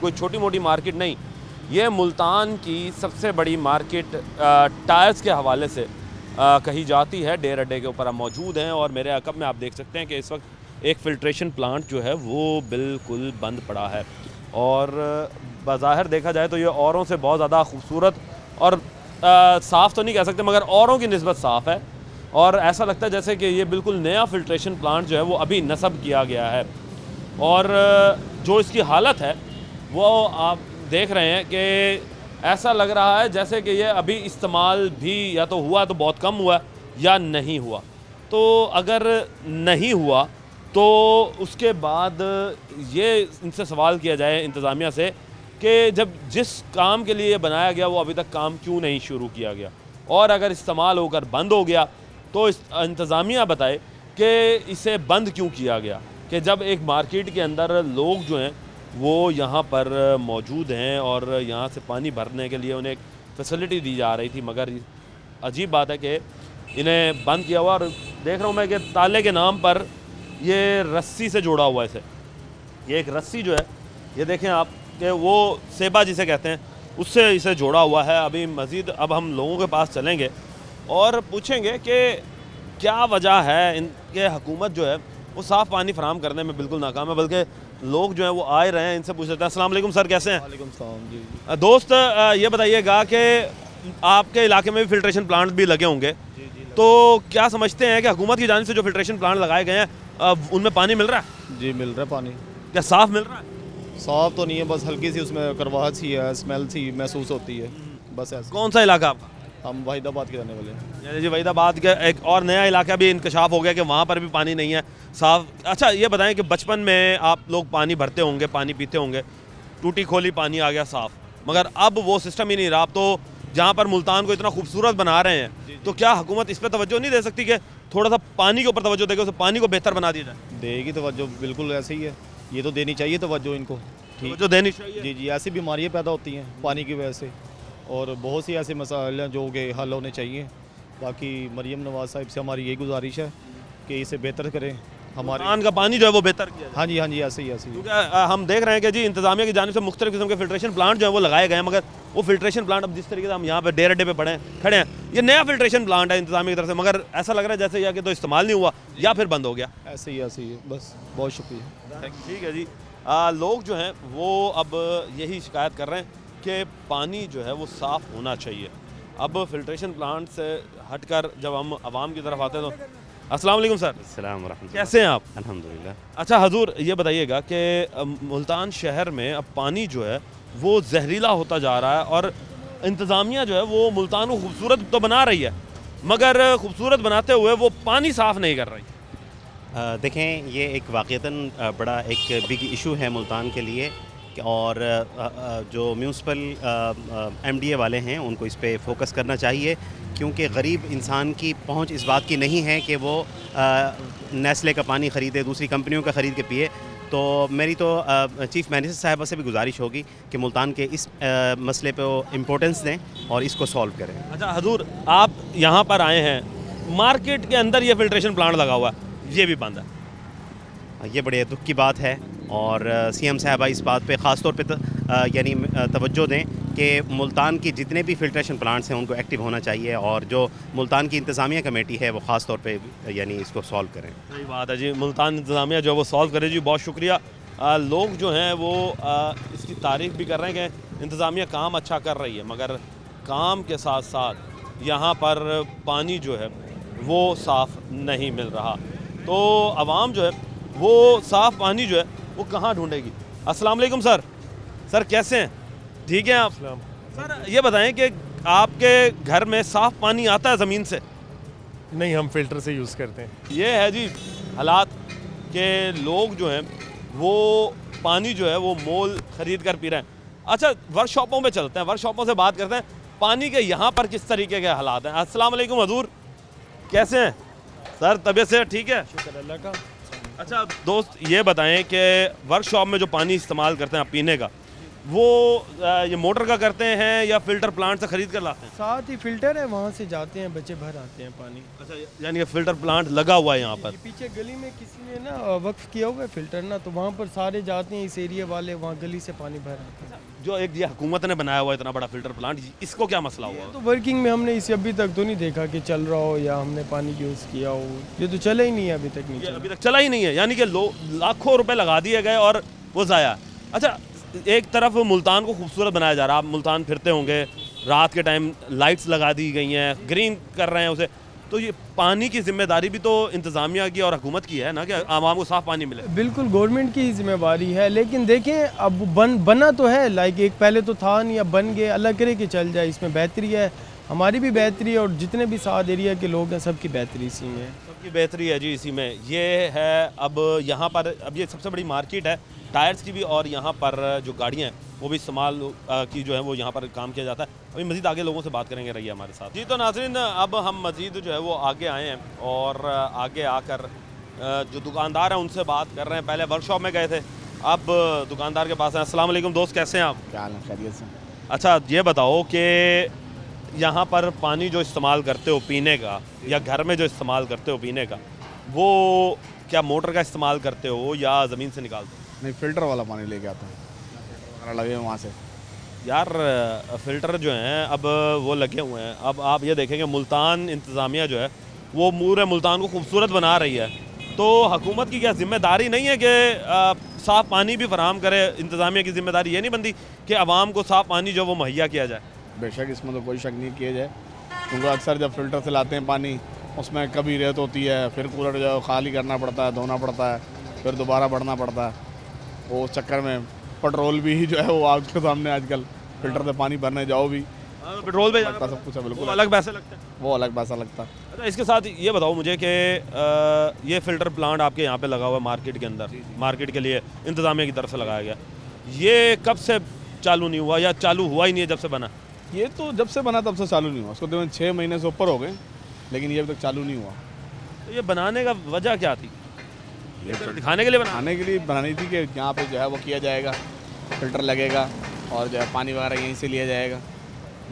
कोई छोटी मोटी मार्केट नहीं, ये मुल्तान की सबसे बड़ी मार्केट टायर्स के हवाले से कही जाती है। डेर अड्डे के ऊपर हम मौजूद हैं और मेरे अकब में आप देख सकते हैं कि इस वक्त एक फ़िल्ट्रेशन प्लांट जो है वो बिल्कुल बंद पड़ा है, और बज़ाहिर देखा जाए तो ये औरों से बहुत ज़्यादा खूबसूरत और साफ़ तो नहीं कह सकते, मगर औरों की निस्बत साफ़ है, और ऐसा लगता है जैसे कि ये बिल्कुल नया फ़िल्ट्रेशन प्लांट जो है वो अभी नस्ब किया गया है। और जो इसकी हालत है वो आप देख रहे हैं कि ऐसा लग रहा है जैसे कि ये अभी इस्तेमाल भी या तो हुआ तो बहुत कम हुआ या नहीं हुआ। तो अगर नहीं हुआ तो उसके बाद ये इनसे सवाल किया जाए इंतज़ामिया से कि जब जिस काम के लिए ये बनाया गया वो अभी तक काम क्यों नहीं शुरू किया गया, और अगर इस्तेमाल होकर बंद हो गया तो इंतज़ामिया बताए कि इसे बंद क्यों किया गया, कि जब एक मार्केट के अंदर लोग जो हैं वो यहाँ पर मौजूद हैं और यहाँ से पानी भरने के लिए उन्हें एक फैसिलिटी दी जा रही थी, मगर अजीब बात है कि इन्हें बंद किया हुआ। और देख रहा हूँ मैं कि ताले के नाम पर ये रस्सी से जोड़ा हुआ है इसे, ये एक रस्सी जो है ये देखें आप कि वो सेबा जिसे कहते हैं उससे इसे जोड़ा हुआ है। अभी मज़ीद अब हम लोगों के पास चलेंगे और पूछेंगे कि क्या वजह है इनके हुकूमत जो है वो साफ़ पानी फराहम करने में बिल्कुल नाकाम है, बल्कि लोग जो हैं वो आए रहे हैं, इनसे पूछ लेते हैं। अस्सलाम वालेकुम सर, कैसे हैं? वालेकुम सलाम जी। दोस्त ये बताइएगा कि आपके इलाके में भी फ़िल्ट्रेशन प्लांट भी लगे होंगे, तो क्या समझते हैं कि हुकूमत की जानिब से जो फ़िल्ट्रेशन प्लांट लगाए गए हैं उनमें पानी मिल रहा है? जी मिल रहा है पानी। क्या साफ़ मिल रहा है? साफ़ तो नहीं है, बस हल्की सी उसमें करवाहट सी है, स्मेल सी महसूस होती है, बस ऐसे। कौन सा इलाका आपका? हम वहीदाबाद के रहने वाले हैं। यानी जी वहीदाबाद का एक और नया इलाका भी इंकशाफ हो गया कि वहाँ पर भी पानी नहीं है साफ़। अच्छा ये बताएं कि बचपन में आप लोग पानी भरते होंगे, पानी पीते होंगे, टूटी खोली पानी आ गया साफ़, मगर अब वो सिस्टम ही नहीं रहा। आप तो जहाँ पर मुल्तान को इतना खूबसूरत बना रहे हैं, तो क्या हुकूमत इस पर तवज्जो नहीं दे सकती कि थोड़ा सा पानी के ऊपर तवज्जो देकर उस पानी को बेहतर बना दिया जाए? देगी तवज्जो, बिल्कुल ऐसे ही है, ये तो देनी चाहिए तवज्जो इनको, ठीक जो देनी चाहिए। जी जी, ऐसी बीमारियाँ पैदा होती हैं पानी की वजह से, और बहुत सी ऐसे मसाइल जो कि हल होने चाहिए। बाकी मरीम नवाज साहिब से हमारी यही गुजारिश है कि इसे बेहतर करें, हमारे मुल्तान का पानी जो है वो बेहतर किया जाए। हाँ जी हाँ जी, ऐसे ही ऐसे ही। क्योंकि हम देख रहे हैं कि जी इंतज़ामिया की जानिब से मुख्तलिफ किस्म के फ़िल्ट्रेशन प्लांट जो है वो लगाए गए हैं, मगर वो फ़िल्ट्रेशन प्लांट अब जिस तरीके से हम यहाँ पे डेर अड्डे पे खड़े हैं, ये नया फ़िल्ट्रेशन प्लांट है इंतज़ामिया की तरफ से, मगर ऐसा लग रहा है जैसे या कि तो इस्तेमाल नहीं हुआ या फिर बंद हो गया। ऐसे ही है, बस बहुत शुक्रिया। ठीक है जी। लोग जो हैं वो अब यही शिकायत कर रहे हैं कि पानी जो है वो साफ़ होना चाहिए। अब फ़िल्ट्रेशन प्लांट से हटकर जब हम आवाम की तरफ आते हैं तो अस्सलाम वालेकुम सर। अस्सलाम वरहमतुल्लाह। कैसे हैं आप? अल्हम्दुलिल्लाह। अच्छा हजूर ये बताइएगा कि मुल्तान शहर में अब पानी जो है वो जहरीला होता जा रहा है, और इंतज़ामिया जो है वो मुल्तान को खूबसूरत तो बना रही है, मगर खूबसूरत बनाते हुए वो पानी साफ़ नहीं कर रही। देखें, ये एक वाक़तन बड़ा एक बिग इशू है मुल्तान के लिए, और जो म्यूनसिपल MDA वाले हैं उनको इस पे फोकस करना चाहिए, क्योंकि गरीब इंसान की पहुंच इस बात की नहीं है कि वो नेस्ले का पानी ख़रीदे, दूसरी कंपनियों का ख़रीद के पिए। तो मेरी तो चीफ़ मिनिस्टर साहिबा से भी गुजारिश होगी कि मुल्तान के इस मसले पे वो इम्पोर्टेंस दें और इसको सॉल्व करें। अच्छा हजूर, आप यहाँ पर आए हैं, मार्केट के अंदर ये फ़िल्ट्रेशन प्लांट लगा हुआ है, ये भी बंद है। ये बड़े दुख की बात है, और CM साहबा इस बात पे ख़ास तौर पे यानी तवज्जो दें कि मुल्तान की जितने भी फ़िल्ट्रेशन प्लांट्स हैं उनको एक्टिव होना चाहिए, और जो मुल्तान की इंतज़ामिया कमेटी है वो ख़ास तौर पे यानी इसको सॉल्व करें। सही बात है जी, मुल्तान इंतज़ामिया जो है वो सॉल्व करे जी, बहुत शुक्रिया। लोग जो हैं वो इसकी तारीफ़ भी कर रहे हैं कि इंतज़ामिया काम अच्छा कर रही है, मगर काम के साथ साथ यहाँ पर पानी जो है वो साफ़ नहीं मिल रहा। तो आवाम जो है वो साफ़ पानी जो है वो कहाँ ढूंढेगी। अस्सलाम वालेकुम सर। सर कैसे हैं? ठीक है आप? सर ये बताएं कि आपके घर में साफ़ पानी आता है ज़मीन से? नहीं, हम फ़िल्टर से यूज़ करते हैं। ये है जी हालात के लोग जो हैं वो पानी जो है वो मोल ख़रीद कर पी रहे हैं। अच्छा, वर्कशॉपों पे चलते हैं, वर्कशॉपों से बात करते हैं पानी के यहाँ पर किस तरीके के हालात हैं। अस्सलाम वालेकुम हजूर, कैसे हैं सर? तबीयत से ठीक है? शुक्र अल्लाह का। अच्छा दोस्त, ये बताएं कि वर्कशॉप में जो पानी इस्तेमाल करते हैं आप पीने का, वो ये मोटर का करते हैं या फ़िल्टर प्लांट से ख़रीद कर लाते हैं? साथ ही फ़िल्टर है, वहाँ से जाते हैं, बच्चे भर आते हैं पानी। अच्छा, यानी कि फ़िल्टर प्लांट लगा हुआ है यहाँ पर? पीछे गली में किसी ने ना वक्फ किया हुआ है फ़िल्टर ना, तो वहाँ पर सारे जाते हैं, इस एरिया वाले वहाँ गली से पानी भर आते हैं। जो एक ये हुकूमत ने बनाया हुआ है इतना बड़ा फ़िल्टर प्लांट, इसको क्या मसला हुआ? तो वर्किंग में हमने इसे अभी तक तो नहीं देखा कि चल रहा हो या हमने पानी यूज़ किया हो, ये तो चला ही नहीं है अभी तक। नहीं चला, अभी तक चला ही नहीं है, यानी कि लाखों रुपए लगा दिए गए और वो ज़ाया। अच्छा, एक तरफ मुल्तान को खूबसूरत बनाया जा रहा है, आप मुल्तान फिरते होंगे, रात के टाइम लाइट्स लगा दी गई हैं, ग्रीन कर रहे हैं उसे, तो ये पानी की जिम्मेदारी भी तो इंतज़ामिया की और हुकूमत की है ना कि आवाम को साफ़ पानी मिले। बिल्कुल गवर्नमेंट की जिम्मेवारी है, लेकिन देखें अब बना तो है, लाइक एक पहले तो था नहीं, अब बन गए, अल्लाह करे कि चल जाए, इसमें बेहतरी है, हमारी भी बेहतरी है और जितने भी साथ एरिया के लोग हैं सबकी बेहतरी इसी में है। सबकी बेहतरी है जी इसी में। ये है अब यहाँ पर, अब ये सबसे बड़ी मार्केट है टायर्स की भी, और यहाँ पर जो गाड़ियाँ हैं वो भी इस्तेमाल की जो है वो यहाँ पर काम किया जाता है। अभी मज़ीद आगे लोगों से बात करेंगे, रहिए हमारे साथ जी। तो नाज़रीन, अब हम मज़ीद जो है वो आगे आए हैं और आगे आकर जो दुकानदार हैं उनसे बात कर रहे हैं। पहले वर्कशॉप में गए थे, अब दुकानदार के पास हैं। अस्सलाम वालेकुम दोस्त, कैसे हैं आप? क्या हाल है? खैरियत से। अच्छा, ये बताओ कि यहाँ पर पानी जो इस्तेमाल करते हो पीने का, या घर में जो इस्तेमाल करते हो पीने का, वो क्या मोटर का इस्तेमाल करते हो या ज़मीन से निकालते हो? नहीं, फ़िल्टर वाला पानी लेके आते हैं, फ़िल्टर लगे हुए वहाँ से। यार फ़िल्टर जो हैं अब वो लगे हुए हैं। अब आप ये देखें कि मुल्तान इंतज़ामिया जो है वो पूरे मुल्तान को खूबसूरत बना रही है, तो हुकूमत की क्या ज़िम्मेदारी नहीं है कि साफ़ पानी भी फराहम करे? इंतज़ामिया की ज़िम्मेदारी ये नहीं बनती कि आवाम को साफ़ पानी जो वो मुहैया किया जाए? बेशक, इसमें तो कोई शक नहीं किया जाए, क्योंकि अक्सर जब फ़िल्टर से लाते हैं पानी, उसमें कभी रेत होती है, फिर कूलर जो है खाली करना पड़ता है, धोना पड़ता है, फिर दोबारा भरना पड़ता है। वो उस चक्कर में पेट्रोल भी जो है वो आपके सामने आजकल फ़िल्टर से पानी भरने जाओ भी पेट्रोल पे लगता सब कुछ है, बिल्कुल अलग पैसे लगते हैं, वो अलग पैसा लगता है। अच्छा, इसके साथ ये बताओ मुझे कि ये फ़िल्टर प्लांट आपके यहाँ पे लगा हुआ है मार्केट के अंदर, मार्केट के लिए इंतज़ामिया की तरफ से लगाया गया, ये कब से चालू नहीं हुआ या चालू हुआ ही नहीं है जब से बना? ये तो जब से बना तब से चालू नहीं हुआ, उसको तकरीबन 6 महीने से ऊपर हो गए, लेकिन ये अभी तक चालू नहीं हुआ। तो ये बनाने का वजह क्या थी? ये दिखाने के लिए बनाने के लिए बनानी थी कि यहाँ पे जो है वो किया जाएगा, फ़िल्टर लगेगा और जो है पानी वगैरह यहीं से लिया जाएगा,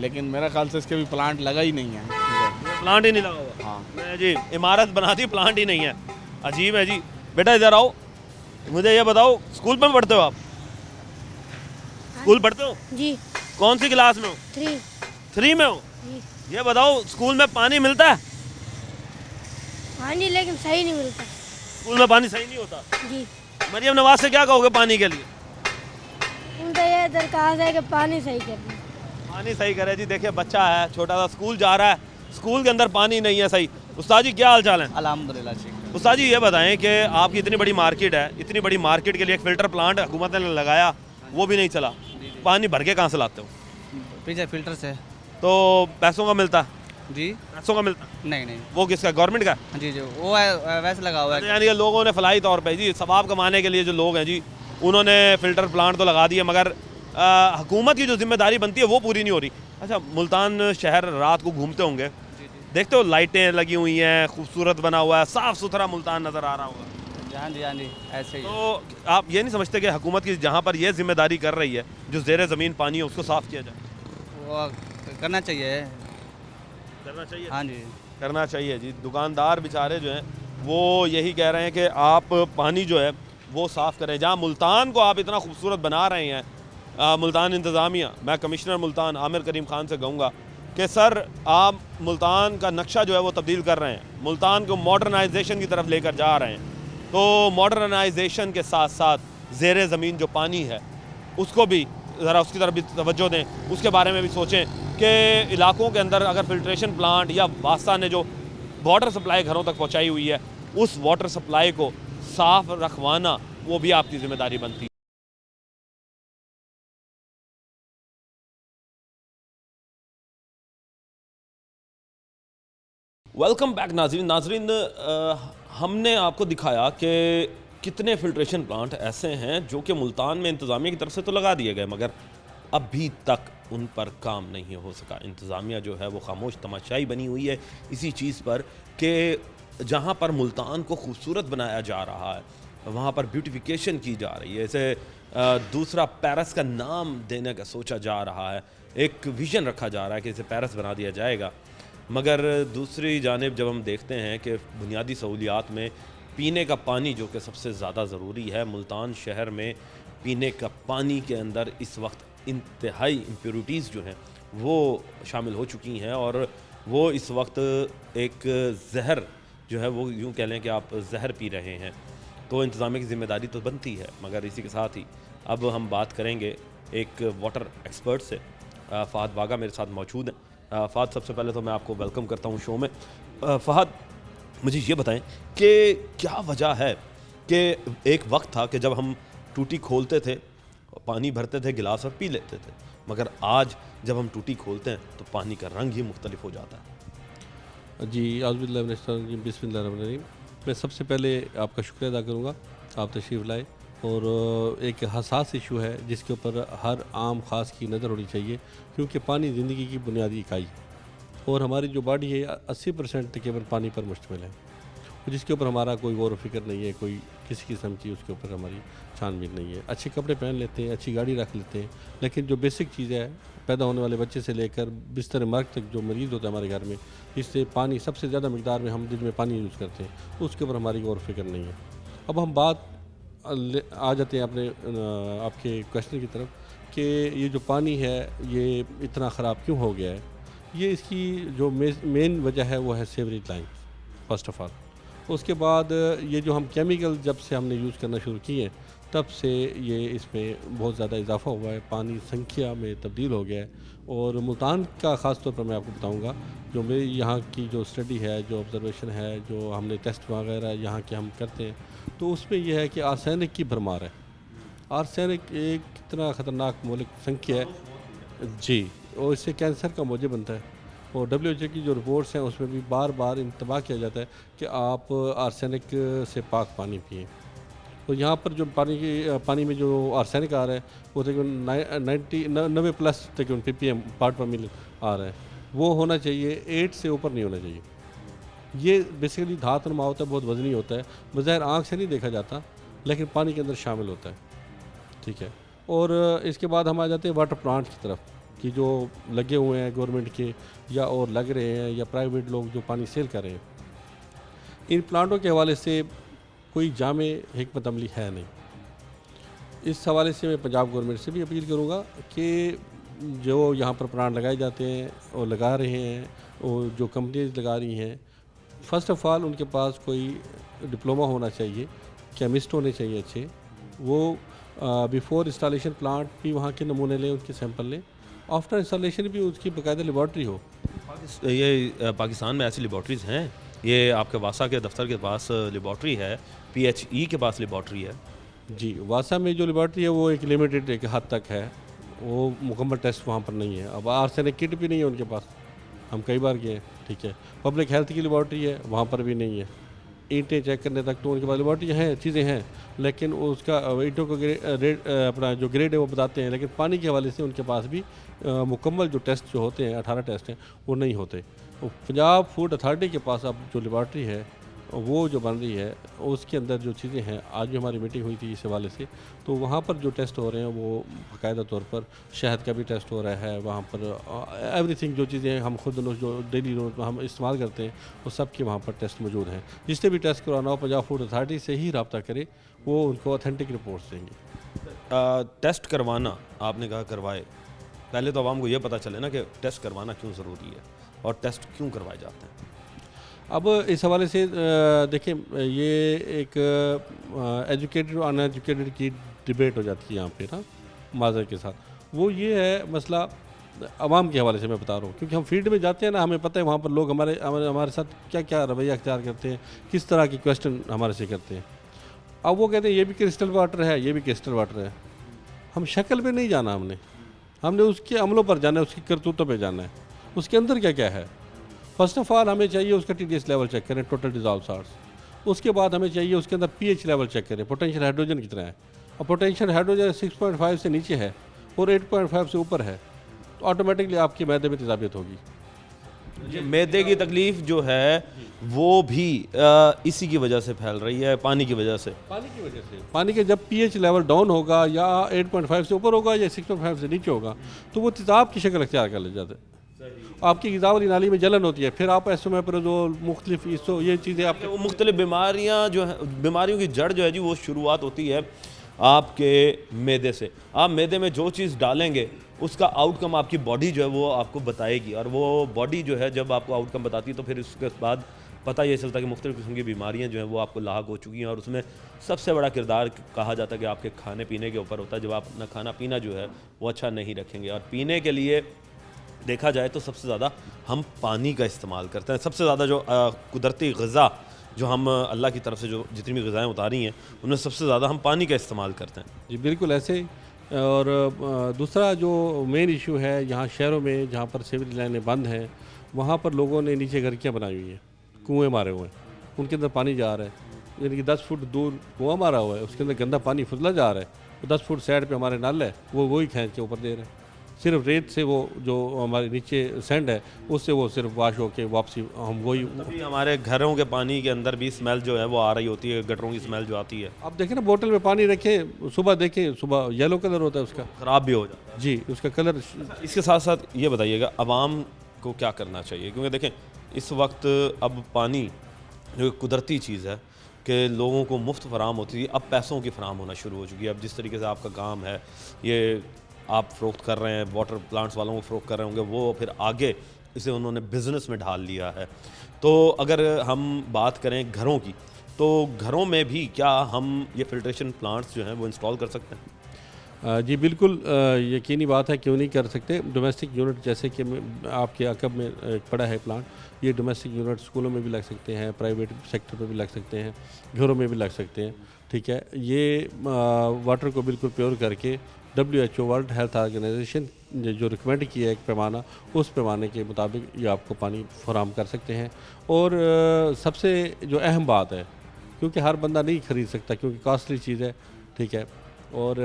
लेकिन मेरा ख्याल से इसके भी प्लांट लगा ही नहीं है। प्लांट ही नहीं लगा हुआ? हाँ मैं जी इमारत बना दी, प्लांट ही नहीं है, अजीब है जी। बेटा इधर आओ, मुझे ये बताओ, स्कूल में पढ़ते हो आप? स्कूल पढ़ते हो जी। कौन सी क्लास में हो? 3 में हो? ये बताओ, स्कूल में पानी मिलता है? पानी लेकिन सही नहीं मिलता। स्कूल में पानी सही नहीं होता जी। मरियम नवाज से क्या कहोगे पानी के लिए? उनका ये दरख्वास्त है कि पानी सही कर दें। पानी सही करे जी। देखिए बच्चा है छोटा सा, स्कूल जा रहा है, स्कूल के अंदर पानी नहीं है सही। उस्ताद जी क्या हाल चाल है? अल्हम्दुलिल्लाह ठीक। उस्ताद जी ये बताएं कि आपकी इतनी बड़ी मार्केट है, इतनी बड़ी मार्केट के लिए एक फ़िल्टर प्लांट हुकूमत ने लगाया, वो भी नहीं चला, पानी भर के कहाँ से लाते हो? पीछे फ़िल्टर से। तो पैसों का मिलता? जी पैसों का मिलता? नहीं। वो किसका, गवर्नमेंट का? जी वो है वैसे लगा हुआ है। यानी कि लोगों ने फलाई तौर पे जी सवाब कमाने के लिए जो लोग हैं जी, उन्होंने फ़िल्टर प्लांट तो लगा दिए, मगर हुकूमत की जो जिम्मेदारी बनती है वो पूरी नहीं हो रही। अच्छा, मुल्तान शहर रात को घूमते होंगे, देखते हो लाइटें लगी हुई हैं, खूबसूरत बना हुआ है, साफ़ सुथरा मुल्तान नज़र आ रहा होगा। हाँ जी ऐसे ही। तो आप ये नहीं समझते कि हुकूमत की जहाँ पर ये जिम्मेदारी कर रही है, जो ज़ेरे ज़मीन पानी है उसको साफ़ किया जाए? वो करना चाहिए। हाँ जी करना चाहिए जी। दुकानदार बेचारे जो हैं वो यही कह रहे हैं कि आप पानी जो है वो साफ़ करें। जहाँ मुल्तान को आप इतना खूबसूरत बना रहे हैं, मुल्तान इंतज़ामिया, मैं कमिश्नर मुल्तान आमिर करीम खान से कहूँगा कि सर आप मुल्तान का नक्शा जो है वो तब्दील कर रहे हैं, मुल्तान को मॉडर्नाइजेशन की तरफ लेकर जा रहे हैं, तो मॉडर्नाइजेशन के साथ साथ ज़ेरे ज़मीन जो पानी है उसको भी ज़रा उसकी तरफ भी तवज्जो दें, उसके बारे में भी सोचें कि इलाकों के अंदर अगर फिल्ट्रेशन प्लांट या वास्ता ने जो वाटर सप्लाई घरों तक पहुँचाई हुई है, उस वाटर सप्लाई को साफ रखवाना वो भी आपकी ज़िम्मेदारी बनती है। वेलकम बैक नाजरीन, हमने आपको दिखाया कि कितने फिल्ट्रेशन प्लांट ऐसे हैं जो कि मुल्तान में इंतज़ामिया की तरफ से तो लगा दिए गए, मगर अभी तक उन पर काम नहीं हो सका। इंतज़ामिया जो है वो खामोश तमाशाई बनी हुई है इसी चीज़ पर कि जहाँ पर मुल्तान को खूबसूरत बनाया जा रहा है, वहाँ पर ब्यूटिफिकेशन की जा रही है। इसे दूसरा पेरिस का नाम देने का सोचा जा रहा है, एक विज़न रखा जा रहा है कि इसे पेरिस बना दिया जाएगा। मगर दूसरी जानिब जब हम देखते हैं कि बुनियादी सहूलियात में पीने का पानी जो कि सबसे ज़्यादा ज़रूरी है, मुल्तान शहर में पीने का पानी के अंदर इस वक्त इंतहाई इम्प्योरिटीज़ जो हैं वो शामिल हो चुकी हैं और वो इस वक्त एक जहर जो है वो यूँ कह लें कि आप जहर पी रहे हैं। तो इंतज़ामिया की ज़िम्मेदारी तो बनती है, मगर इसी के साथ ही अब हम बात करेंगे एक वाटर एक्सपर्ट से। फ़हद बागा मेरे साथ मौजूद हैं। फ़हद, सबसे पहले तो मैं आपको वेलकम करता हूँ शो में। फ़हद, मुझे ये बताएं कि क्या वजह है कि एक वक्त था कि जब हम टूटी खोलते थे, पानी भरते थे गिलास और पी लेते थे, मगर आज जब हम टूटी खोलते हैं तो पानी का रंग ही मुख्तलिफ हो जाता है। जी, बिस्मिल्लाहिर्रहमानिर्रहीम। मैं सबसे पहले आपका शुक्रिया अदा करूँगा, आप तशरीफ़ लाए और एक हसास इशू है जिसके ऊपर हर आम खास की नज़र होनी चाहिए, क्योंकि पानी ज़िंदगी की बुनियादी इकाई है और हमारी जो बॉडी है 80% तकरीबन पानी पर मुश्तमिल है, जिसके ऊपर हमारा कोई गौर व फिक्र नहीं है, कोई किसी किस्म की उसके ऊपर हमारी छानबीन नहीं है। अच्छे कपड़े पहन लेते हैं, अच्छी गाड़ी रख लेते हैं, लेकिन जो बेसिक चीज़ है, पैदा होने वाले बच्चे से लेकर बिस्तर मर्ग तक जो मरीज़ होता है हमारे घर में, जिससे पानी सबसे ज़्यादा मकदार में हम दिन में पानी यूज़ करते हैं, उसके ऊपर हमारी गौर व फिक्र नहीं है। अब हम बात आ जाते हैं अपने आपके क्वेश्चन की तरफ कि ये जो पानी है ये इतना ख़राब क्यों हो गया है। ये इसकी जो मेन वजह है वो है sewerage line first of all. उसके बाद ये जो हम केमिकल जब से हमने यूज़ करना शुरू किए तब से ये इसमें बहुत ज़्यादा इजाफा हुआ है, पानी संख्या में तब्दील हो गया है। और मुल्तान का ख़ास तौर पर मैं आपको बताऊंगा, जो मेरी यहाँ की जो स्टडी है, जो ऑब्ज़र्वेशन है, जो हमने टेस्ट वगैरह यहाँ के हम करते हैं, तो उसमें यह है कि आर्सेनिक की भरमार है। आर्सेनिक एक इतना ख़तरनाक मौलिक संख्या है जी, और इससे कैंसर का मौजब बनता है। और WHO की जो रिपोर्ट्स हैं उसमें भी बार बार इंतबाह किया जाता है कि आप आर्सेनिक से पाक पानी पिएँ। तो यहाँ पर जो पानी में जो आर्सेनिक आ रहा है वो तकरीबन 90+ तकरीबन ppm पार्ट पर मिल आ रहा है, वो होना चाहिए 8 से ऊपर नहीं होना चाहिए। ये बेसिकली धात नुमा होता है, बहुत वज़नी होता है, बज़ाहिर आँख से नहीं देखा जाता, लेकिन पानी के अंदर शामिल होता है, ठीक है। और इसके बाद हम आ जाते हैं वाटर प्लांट की तरफ कि जो लगे हुए हैं गवर्नमेंट के या और लग रहे हैं या प्राइवेट लोग जो पानी सेल कर रहे हैं। इन प्लांटों के हवाले से कोई जामे हिकमत अमली है नहीं। इस हवाले से मैं पंजाब गवर्नमेंट से भी अपील करूँगा कि जो यहाँ पर प्लांट लगाए जाते हैं और लगा रहे हैं और जो कंपनीज लगा रही हैं, फ़र्स्ट ऑफ़ ऑल उनके पास कोई डिप्लोमा होना चाहिए, केमिस्ट होने चाहिए अच्छे। वो बिफ़ोर इंस्टॉलेशन प्लांट भी वहाँ के नमूने लें, उसके सैंपल लें, आफ्टर इंस्टॉलेशन भी उसकी बाकायदा लेबॉर्ट्री हो। ये पाकिस्तान में ऐसी लेबॉर्ट्रीज़ हैं, ये आपके वासा के दफ्तर के पास लेबॉर्ट्री है, PHE के पास लेबॉर्ट्री है जी। वासा में जो लेबॉर्ट्री है वो एक लिमिटेड एक हद तक है, वो मुकम्मल टेस्ट वहाँ पर नहीं है। अब आर्सेनिक किट भी नहीं है उनके पास, हम कई बार गए, ठीक है। पब्लिक हेल्थ की लेबॉर्ट्री है, वहाँ पर भी नहीं है। ईंटें चेक करने तक तो उनके पास लेबॉर्ट्री हैं, चीज़ें हैं, लेकिन उसका ईंटों का अपना जो ग्रेड है वो बताते हैं, लेकिन पानी के हवाले से उनके पास भी मुकम्मल जो टेस्ट जो होते हैं 18 टेस्ट हैं वो नहीं होते। पंजाब फूड अथॉरिटी के पास अब जो लेबॉर्ट्री है वो जो बन रही है उसके अंदर जो चीज़ें हैं, आज भी हमारी मीटिंग हुई थी इस हवाले से, तो वहाँ पर जो टेस्ट हो रहे हैं वो बाकायदा तौर पर शहद का भी टेस्ट हो रहा है, वहाँ पर एवरीथिंग जो चीज़ें हम खुद जो डेली हम इस्तेमाल करते हैं वो सब के वहाँ पर टेस्ट मौजूद हैं। जिसने भी टेस्ट करवाना हो पंजाब फूड अथॉरिटी से ही रब्ता करे, वो उनको ऑथेंटिक रिपोर्ट्स देंगे। टेस्ट करवाना आपने कहा करवाए, पहले तो आवाम को ये पता चले ना कि टेस्ट करवाना क्यों ज़रूरी है और टेस्ट क्यों करवाए जाते हैं। अब इस हवाले से देखें, ये एक एजुकेटेड और अनएजुकेटेड की डिबेट हो जाती है यहाँ पे ना, माज़र के साथ। वो ये है मसला आवाम के हवाले से मैं बता रहा हूँ, क्योंकि हम फील्ड में जाते हैं ना, हमें पता है वहाँ पर लोग हमारे साथ क्या क्या रवैया अख्तियार करते हैं, किस तरह के क्वेश्चन हमारे से करते हैं। अब वो कहते हैं ये भी क्रिस्टल वाटर है, ये भी क्रिस्टल वाटर है। हम शक्ल पे नहीं जाना, हमने उसके अमलों पर जाना है, उसकी करतूतों पे जाना है, उसके अंदर क्या क्या है। फर्स्ट ऑफ ऑल हमें चाहिए उसका TDS लेवल चेक करें, टोटल डिजॉल्व साल्ट्स। उसके बाद हमें चाहिए उसके अंदर pH लेवल चेक करें, पोटेंशियल हाइड्रोजन कितना है। और पोटेंशियल हाइड्रोजन 6.5 से नीचे है और 8.5 से ऊपर है तो ऑटोमेटिकली आपकी मैदे में तेजाबियत होगी। मैदे की तकलीफ जो है वो भी इसी की वजह से फैल रही है, पानी की वजह से। पानी के जब pH लेवल डाउन होगा या 8.5 से ऊपर होगा या 6.5 से नीचे होगा तो वो तेजाब की शक्ल अख्तियार कर ले जाते हैं। आपकी ग़िज़ा वाली नाली में जलन होती है, फिर आप एस्टोमेप्रोज़ोल मुख्तलिफ ये चीज़ें आप मुख्तलिफ बीमारियाँ जो है, बीमारियों की जड़ जो है जी वो शुरुआत होती है आपके मैदे से। आप मैदे में जो चीज़ डालेंगे उसका आउटकम आपकी बॉडी जो है वो आपको बताएगी, और वो बॉडी जो है जब आपको आउटकम बताती है तो फिर उसके बाद पता ये चलता है कि मुख्तलिफ किस्म की बीमारियाँ जो हैं वो आपको लाक हो चुकी हैं। और उसमें सबसे बड़ा किरदार कहा जाता है कि आपके खाने पीने के ऊपर होता है। जब आप अपना खाना पीना जो है वो अच्छा नहीं रखेंगे, और पीने के लिए देखा जाए तो सबसे ज़्यादा हम पानी का इस्तेमाल करते हैं। सबसे ज़्यादा जो कुदरती ग़िज़ा जो हम अल्लाह की तरफ से जो जितनी भी ग़िज़ाएँ उतारी हैं उनमें सबसे ज़्यादा हम पानी का इस्तेमाल करते हैं। जी बिल्कुल ऐसे ही। और दूसरा जो मेन इशू है, यहाँ शहरों में जहाँ पर सीवरेज लाइनें बंद हैं वहाँ पर लोगों ने नीचे घरकियाँ बनाई हुई हैं, कुएँ मारे हुए हैं, उनके अंदर पानी जा रहा है, यानी कि 10 फुट दूर कुआँ मारा हुआ है, उसके अंदर गंदा पानी फुसला जा रहा है। 10 फुट साइड पे हमारे नल है, वो वही खींच के ऊपर दे रहे हैं। सिर्फ रेत से वो जो हमारे नीचे सैंड है उससे वो सिर्फ वाश होके वापसी हम वही। अभी हमारे घरों के पानी के अंदर भी स्मेल जो है वो आ रही होती है, गटरों की स्मेल जो आती है। आप देखें ना, बोतल में पानी रखें, सुबह देखें, सुबह येलो कलर होता है उसका, ख़राब भी हो जाता है जी उसका कलर। इसके साथ साथ ये बताइएगा आवाम को क्या करना चाहिए, क्योंकि देखें इस वक्त अब पानी जो कुदरती चीज़ है कि लोगों को मुफ्त फराम होती थी, अब पैसों की फराम होना शुरू हो चुकी है। अब जिस तरीके से आपका काम है ये आप फ़रोख्त कर रहे हैं, वाटर प्लांट्स वालों को फ़रोख्त कर रहे होंगे, वो फिर आगे इसे उन्होंने बिज़नेस में ढाल लिया है। तो अगर हम बात करें घरों की, तो घरों में भी क्या हम ये फ़िल्ट्रेशन प्लांट्स जो हैं वो इंस्टॉल कर सकते हैं? जी बिल्कुल यकीनी बात है, क्यों नहीं कर सकते। डोमेस्टिक यूनिट जैसे कि आपके अकब में पड़ा है प्लांट, ये डोमेस्टिक यूनिट स्कूलों में भी लग सकते हैं, प्राइवेट सेक्टर में भी लग सकते हैं, घरों में भी लग सकते हैं। ठीक है, ये वाटर को बिल्कुल प्योर करके WHO वर्ल्ड हेल्थ ऑर्गेनाइजेशन जो रिकमेंड किया है एक पैमाना, उस पैमाने के मुताबिक ये आपको पानी फराहम कर सकते हैं। और सबसे जो अहम बात है, क्योंकि हर बंदा नहीं ख़रीद सकता क्योंकि कॉस्टली चीज़ है, ठीक है। और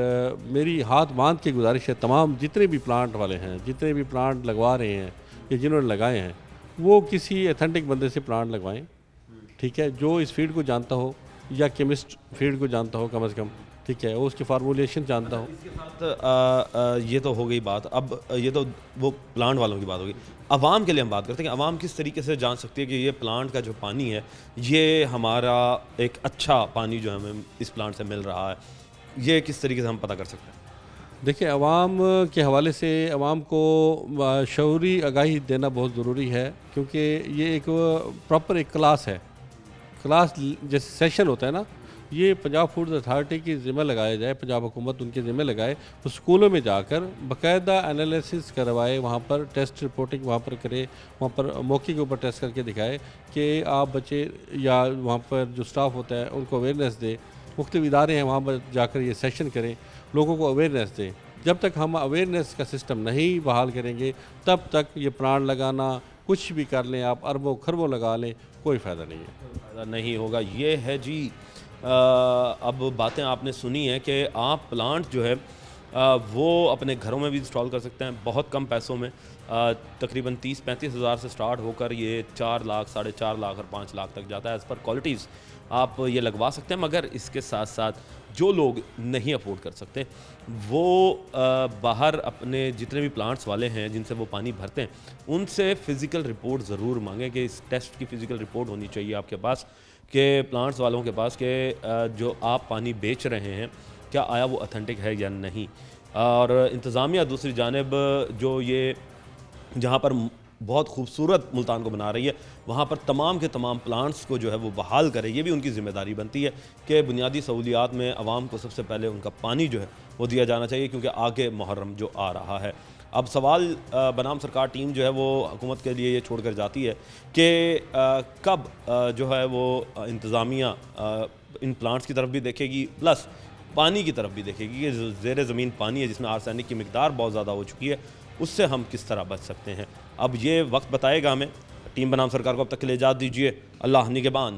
मेरी हाथ बांध के गुजारिश है तमाम जितने भी प्लांट वाले हैं, जितने भी प्लांट लगवा रहे हैं या जिन्होंने लगाए हैं, वो किसी एथेंटिक बंदे से प्लांट लगवाएं, ठीक है, जो इस फील्ड को जानता हो या केमिस्ट फील्ड को जानता हो कम से कम, ठीक है, वो उसकी फार्मूलेशन जानता हो। इसके साथ ये तो हो गई बात। अब ये तो वो प्लांट वालों की बात होगी। आवाम के लिए हम बात करते हैं कि आवाम किस तरीके से जान सकती है कि ये प्लांट का जो पानी है ये हमारा एक अच्छा पानी जो हमें इस प्लांट से मिल रहा है, ये किस तरीके से हम पता कर सकते हैं? देखिए, आवाम के हवाले से आवाम को शऊरी आगाही देना बहुत ज़रूरी है, क्योंकि ये एक प्रॉपर एक क्लास है। क्लास जैसे सेशन होता है ना, ये पंजाब फूड अथॉरिटी की ज़िम्मे लगाया जाए, पंजाब हुकूमत उनके ज़िम्मे लगाए, तो स्कूलों में जाकर बाकायदा एनालिसिस करवाए, वहाँ पर टेस्ट रिपोर्टिंग वहाँ पर करे, वहाँ पर मौके के ऊपर टेस्ट करके दिखाए कि आप बच्चे या वहाँ पर जो स्टाफ होता है उनको अवेयरनेस दे। मुख्तलिफ इदारे हैं वहाँ पर जाकर ये सेशन करें, लोगों को अवेयरनेस दें। जब तक हम अवेयरनेस का सिस्टम नहीं बहाल करेंगे तब तक ये प्लांट लगाना, कुछ भी कर लें आप, अरबों खरबों लगा लें, कोई फ़ायदा नहीं है। फ़ायदा नहीं होगा। ये है जी अब बातें आपने सुनी हैं कि आप प्लांट जो है वो अपने घरों में भी इंस्टॉल कर सकते हैं बहुत कम पैसों में। तकरीबन 30-35 हज़ार से स्टार्ट होकर ये 4 लाख, 4.5 लाख और 5 लाख तक जाता है। एज़ पर क्वालिटीज़ आप ये लगवा सकते हैं, मगर इसके साथ साथ जो लोग नहीं अफोर्ड कर सकते वो बाहर अपने जितने भी प्लांट्स वाले हैं जिनसे वो पानी भरते हैं उनसे फ़िज़िकल रिपोर्ट ज़रूर मांगें कि इस टेस्ट की फ़िज़िकल रिपोर्ट होनी चाहिए आपके पास, के प्लांट्स वालों के पास, के जो आप पानी बेच रहे हैं क्या आया वो ऑथेंटिक है या नहीं। और इंतज़ामिया दूसरी जानिब जो ये जहाँ पर बहुत खूबसूरत मुल्तान को बना रही है, वहाँ पर तमाम के तमाम प्लांट्स को जो है वो बहाल करे। ये भी उनकी ज़िम्मेदारी बनती है कि बुनियादी सहूलियात में आवाम को सबसे पहले उनका पानी जो है वो दिया जाना चाहिए, क्योंकि आगे मुहर्रम जो आ रहा है। अब सवाल बनाम सरकार टीम जो है वो हुकूमत के लिए ये छोड़ कर जाती है कि कब जो है वो इंतज़ामिया इन प्लांट्स की तरफ भी देखेगी, प्लस पानी की तरफ भी देखेगी कि जो ज़ेर ज़मीन पानी है जिसमें आर्सेनिक की मिकदार बहुत ज़्यादा हो चुकी है, उससे हम किस तरह बच सकते हैं। अब ये वक्त बताएगा हमें। टीम बनाम सरकार को अब तक के लिए इजाज़त दीजिए। अल्लाह निगहबान।